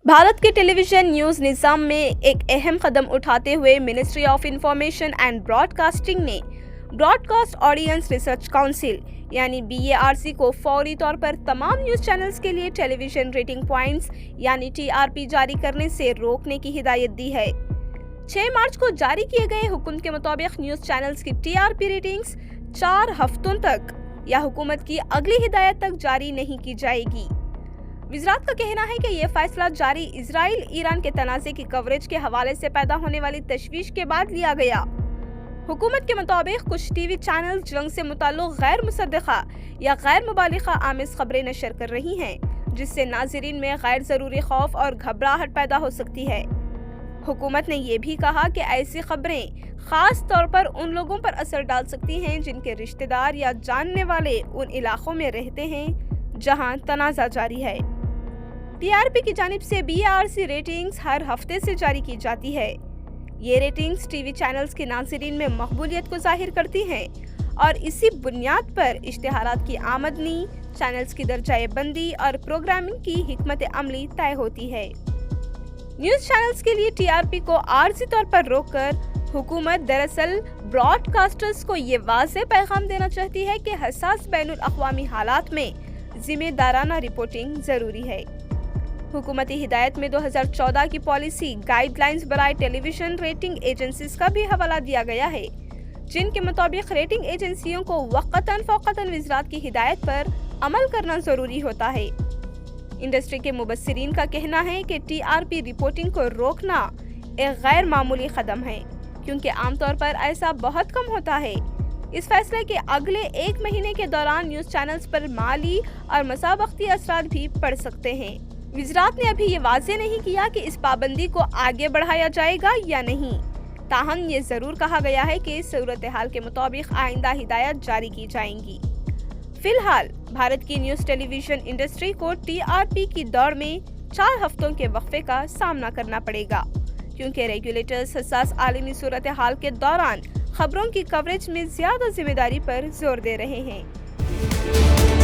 भारत के television news निज़ाम में एक अहम कदम उठाते हुए ministry of information and broadcasting ने ब्रॉडकास्ट ऑडियंस रिसर्च काउंसिल यानी BARC को फौरी तौर पर तमाम न्यूज चैनल्स के लिए टेलीविजन रेटिंग पॉइंट्स यानी TRP जारी करने से रोकने की हिदायत दी है। 6 मार्च को जारी किए गए हुक्म के मुताबिक न्यूज चैनल्स की TRP रेटिंग्स 4 हफ्तों तक या हुकूमत की अगली हिदायत तक जारी नहीं की जाएगी। वज़ारत का कहना है कि यह फैसला जारी इजराइल ईरान के तनाज़े की कवरेज के हवाले से पैदा होने वाली तशवीश के बाद लिया गया। हुकूमत के मुताबिक कुछ टीवी चैनल जंग से मुताल्लिक़ गैर मुसद्दक़ा या गैर मुबालिग़ा आमिज़ खबरें नशर कर रही हैं, जिससे नाज़रीन में गैर ज़रूरी खौफ और घबराहट पैदा हो सकती है। हुकूमत ने यह भी कहा कि ऐसी खबरें ख़ास तौर पर उन लोगों पर असर डाल सकती हैं जिनके रिश्तेदार या जानने वाले उन इलाक़ों में रहते हैं जहां तनाज़ा जारी है। TRP की जानिब से BARC रेटिंग्स हर हफ्ते से जारी की जाती है। ये रेटिंग्स टीवी चैनल्स के नाज़रीन में मकबूलियत को जाहिर करती हैं और इसी बुनियाद पर इश्तिहारात की आमदनी, चैनल्स की दर्जाए बंदी और प्रोग्रामिंग की हिकमत अमली तय होती है। न्यूज़ चैनल्स के लिए TRP को आर्जी तौर पर रोककर हुकूमत दरअसल ब्रॉडकास्टर्स को ये वाज़ेह पैगाम देना चाहती है कि हसास बैनुल अक़वामी हालात में जिम्मेदाराना रिपोर्टिंग ज़रूरी है। हुकूमती हिदायत में 2014 की पॉलिसी गाइडलाइंस बराए टेलीविजन रेटिंग एजेंसीज का भी हवाला दिया गया है, जिनके मुताबिक रेटिंग एजेंसियों को वक़्तन फ़ौक़तन वज़ारत की हिदायत पर अमल करना ज़रूरी होता है। इंडस्ट्री के मुबस्सिरीन का कहना है कि TRP रिपोर्टिंग को रोकना एक गैर मामूली कदम है, क्योंकि आमतौर पर ऐसा बहुत कम होता है। इस फैसले के अगले 1 महीने के दौरान न्यूज़ चैनल्स पर माली और मसाबख्ती असरात भी पड़ सकते हैं। वज़ारत ने अभी ये वाज़ेह नहीं किया कि इस पाबंदी को आगे बढ़ाया जाएगा या नहीं। ताहम ये ज़रूर कहा गया है कि सूरत हाल के मुताबिक आइंदा हिदायत जारी की जाएंगी। फिलहाल भारत की न्यूज़ टेलीविजन इंडस्ट्री को TRP की दौड़ में 4 हफ्तों के वक्फे का सामना करना पड़ेगा, क्योंकि रेगुलेटर्स हसास आलमी सूरत हाल के दौरान खबरों की कवरेज में ज़्यादा जिम्मेदारी पर जोर दे रहे हैं।